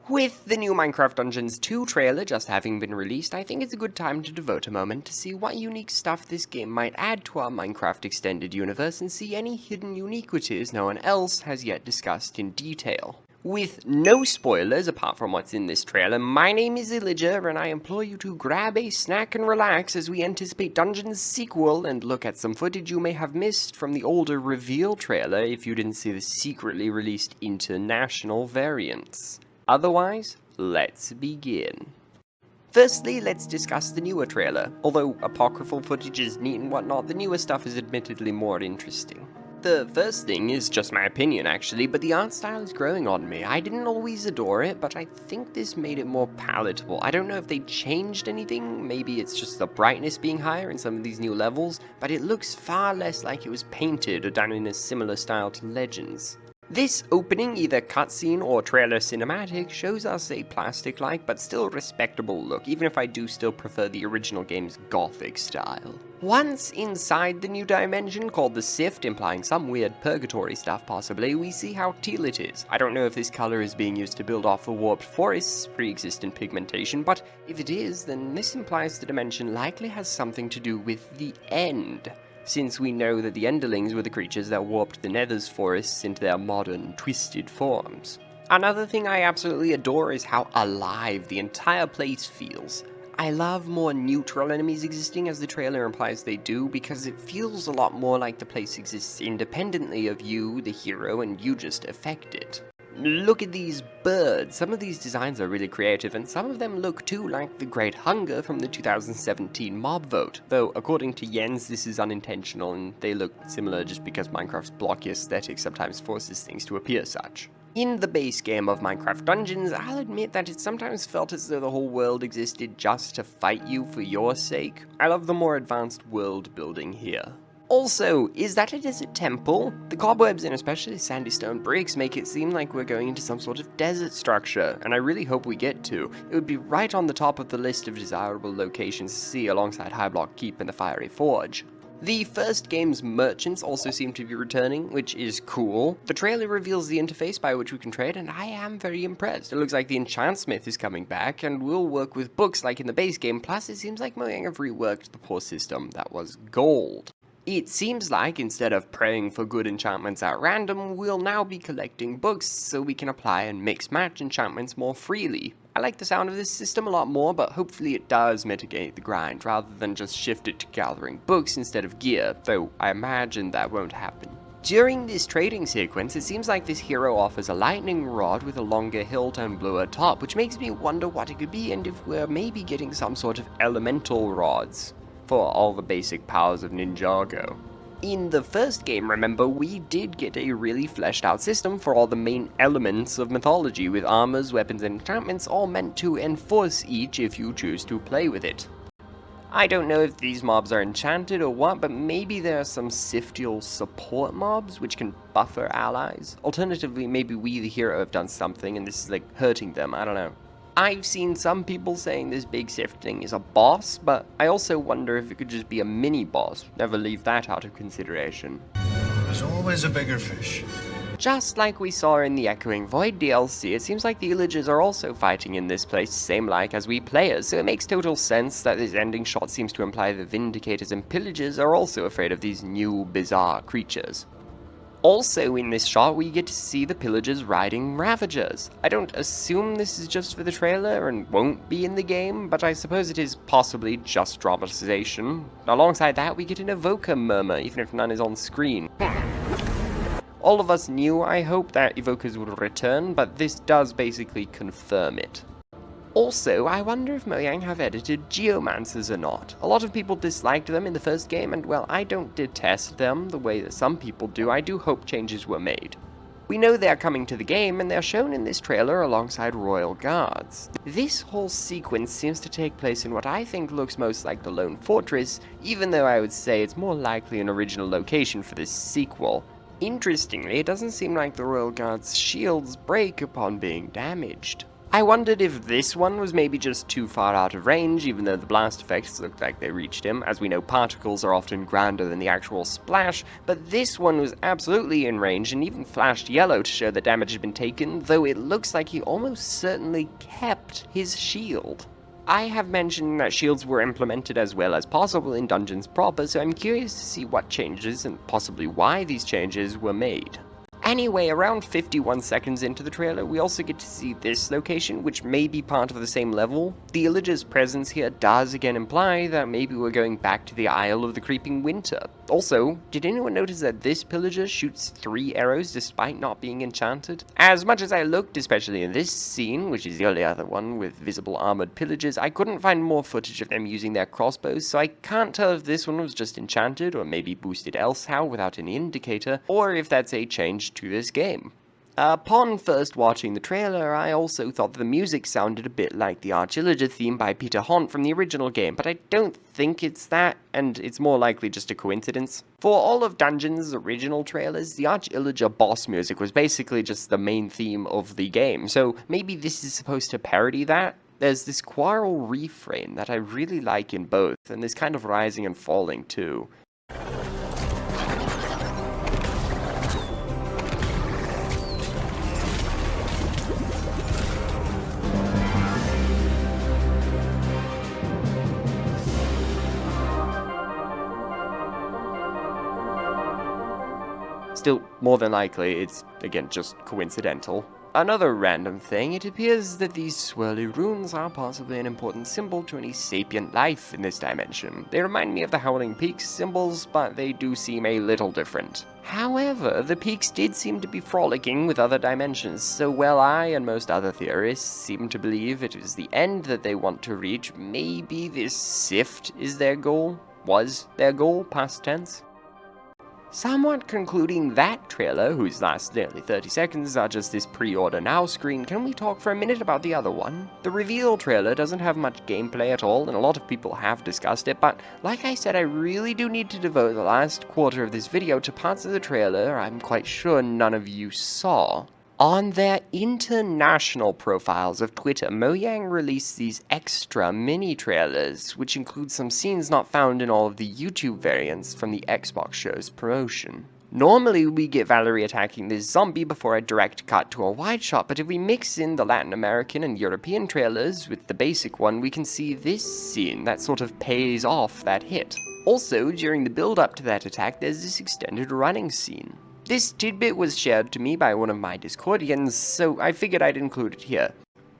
With the new Minecraft Dungeons 2 trailer just having been released, I think it's a good time to devote a moment to see what unique stuff this game might add to our Minecraft extended universe and see any hidden uniquities no one else has yet discussed in detail. With no spoilers apart from what's in this trailer, my name is Illager and I implore you to grab a snack and relax as we anticipate Dungeons sequel and look at some footage you may have missed from the older reveal trailer if you didn't see the secretly released international variants. Otherwise, let's begin. Firstly, let's discuss the newer trailer. Although apocryphal footage is neat and whatnot, the newer stuff is admittedly more interesting. The first thing is just my opinion actually, but the art style is growing on me. I didn't always adore it, but I think this made it more palatable. I don't know if they changed anything, maybe it's just the brightness being higher in some of these new levels, but it looks far less like it was painted or done in a similar style to Legends. This opening, either cutscene or trailer cinematic, shows us a plastic-like but still respectable look, even if I do still prefer the original game's gothic style. Once inside the new dimension, called the Sift, implying some weird purgatory stuff possibly, we see how teal it is. I don't know if this color is being used to build off the warped forest's pre-existent pigmentation, but if it is, then this implies the dimension likely has something to do with the end, since we know that the Enderlings were the creatures that warped the Nether's forests into their modern, twisted forms. Another thing I absolutely adore is how alive the entire place feels. I love more neutral enemies existing, as the trailer implies they do, because it feels a lot more like the place exists independently of you, the hero, and you just affect it. Look at these birds. Some of these designs are really creative, and some of them look too like the Great Hunger from the 2017 mob vote, though according to Jens this is unintentional and they look similar just because Minecraft's blocky aesthetic sometimes forces things to appear such. In the base game of Minecraft Dungeons, I'll admit that it sometimes felt as though the whole world existed just to fight you for your sake. I love the more advanced world building here. Also, is that a desert temple? The cobwebs and especially sandy stone bricks make it seem like we're going into some sort of desert structure, and I really hope we get to. It would be right on the top of the list of desirable locations to see alongside High Block Keep and the Fiery Forge. The first game's merchants also seem to be returning, which is cool. The trailer reveals the interface by which we can trade, and I am very impressed. It looks like the Enchantsmith is coming back, and will work with books like in the base game, plus it seems like Mojang have reworked the poor system that was gold. It seems like, instead of praying for good enchantments at random, we'll now be collecting books so we can apply and mix-match enchantments more freely. I like the sound of this system a lot more, but hopefully it does mitigate the grind, rather than just shift it to gathering books instead of gear, though I imagine that won't happen. During this trading sequence, it seems like this hero offers a lightning rod with a longer hilt and bluer top, which makes me wonder what it could be and if we're maybe getting some sort of elemental rods for all the basic powers of Ninjago. In the first game, remember, we did get a really fleshed out system for all the main elements of mythology, with armors, weapons, and enchantments all meant to enforce each if you choose to play with it. I don't know if these mobs are enchanted or what, but maybe there are some Siftial support mobs which can buffer allies. Alternatively, maybe we the hero have done something and this is like hurting them, I don't know. I've seen some people saying this big Sift thing is a boss, but I also wonder if it could just be a mini-boss. Never leave that out of consideration. There's always a bigger fish. Just like we saw in the Echoing Void DLC, it seems like the Illagers are also fighting in this place, same like as we players, so it makes total sense that this ending shot seems to imply the Vindicators and Pillagers are also afraid of these new, bizarre creatures. Also in this shot, we get to see the Pillagers riding Ravagers. I don't assume this is just for the trailer and won't be in the game, but I suppose it is possibly just dramatization. Alongside that, we get an Evoker murmur, even if none is on screen. All of us knew, I hope, that Evokers would return, but this does basically confirm it. Also, I wonder if Mojang have edited Geomancers or not. A lot of people disliked them in the first game, and well, I don't detest them the way that some people do. I do hope changes were made. We know they are coming to the game, and they're shown in this trailer alongside Royal Guards. This whole sequence seems to take place in what I think looks most like the Lone Fortress, even though I would say it's more likely an original location for this sequel. Interestingly, it doesn't seem like the Royal Guards' shields break upon being damaged. I wondered if this one was maybe just too far out of range, even though the blast effects looked like they reached him. As we know, particles are often grander than the actual splash, but this one was absolutely in range and even flashed yellow to show that damage had been taken, though it looks like he almost certainly kept his shield. I have mentioned that shields were implemented as well as possible in dungeons proper, so I'm curious to see what changes and possibly why these changes were made. Anyway, around 51 seconds into the trailer, we also get to see this location, which may be part of the same level. The Illager's presence here does again imply that maybe we're going back to the Isle of the Creeping Winter. Also, did anyone notice that this pillager shoots 3 arrows despite not being enchanted? As much as I looked, especially in this scene, which is the only other one with visible armored pillagers, I couldn't find more footage of them using their crossbows, so I can't tell if this one was just enchanted or maybe boosted elsehow without any indicator, or if that's a change to this game. Upon first watching the trailer, I also thought the music sounded a bit like the Arch-Illager theme by Peter Hont from the original game, but I don't think it's that, and it's more likely just a coincidence. For all of Dungeons' original trailers, the Arch-Illager boss music was basically just the main theme of the game, so maybe this is supposed to parody that? There's this choral refrain that I really like in both, and this kind of rising and falling too. Still, more than likely, it's, again, just coincidental. Another random thing, it appears that these swirly runes are possibly an important symbol to any sapient life in this dimension. They remind me of the Howling Peaks symbols, but they do seem a little different. However, the peaks did seem to be frolicking with other dimensions, so while I and most other theorists seem to believe it is the end that they want to reach, maybe this Sift is their goal? Was their goal, past tense? Somewhat concluding that trailer, whose last nearly 30 seconds are just this pre-order now screen, can we talk for a minute about the other one? The reveal trailer doesn't have much gameplay at all, and a lot of people have discussed it, but like I said, I really do need to devote the last quarter of this video to parts of the trailer I'm quite sure none of you saw. On their international profiles of Twitter, Mojang released these extra mini-trailers, which include some scenes not found in all of the YouTube variants from the Xbox show's promotion. Normally, we get Valerie attacking this zombie before a direct cut to a wide shot, but if we mix in the Latin American and European trailers with the basic one, we can see this scene that sort of pays off that hit. Also, during the build-up to that attack, there's this extended running scene. This tidbit was shared to me by one of my Discordians, so I figured I'd include it here.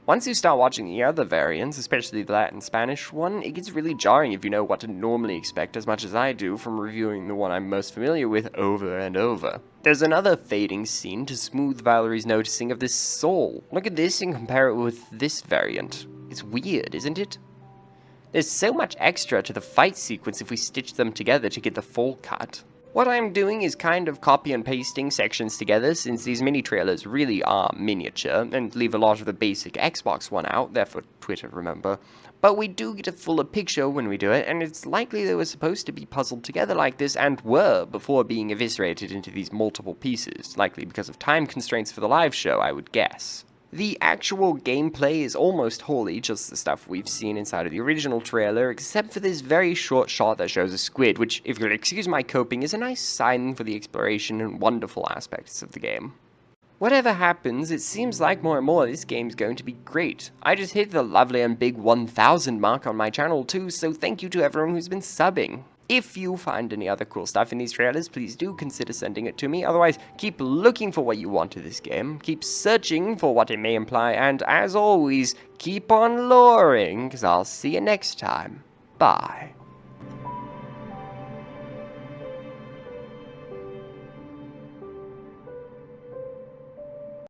Once you start watching the other variants, especially the Latin Spanish one, it gets really jarring if you know what to normally expect as much as I do from reviewing the one I'm most familiar with over and over. There's another fading scene to smooth Valerie's noticing of this soul. Look at this and compare it with this variant. It's weird, isn't it? There's so much extra to the fight sequence if we stitch them together to get the full cut. What I'm doing is kind of copy and pasting sections together, since these mini-trailers really are miniature, and leave a lot of the basic Xbox one out, there for Twitter, remember. But we do get a fuller picture when we do it, and it's likely they were supposed to be puzzled together like this, and were, before being eviscerated into these multiple pieces, likely because of time constraints for the live show, I would guess. The actual gameplay is almost wholly just the stuff we've seen inside of the original trailer, except for this very short shot that shows a squid, which, if you'll excuse my coping, is a nice sign for the exploration and wonderful aspects of the game. Whatever happens, it seems like more and more this game's going to be great. I just hit the lovely and big 1000 mark on my channel too, so thank you to everyone who's been subbing. If you find any other cool stuff in these trailers, please do consider sending it to me. Otherwise, keep looking for what you want of this game, keep searching for what it may imply, and as always, keep on loring, because I'll see you next time. Bye.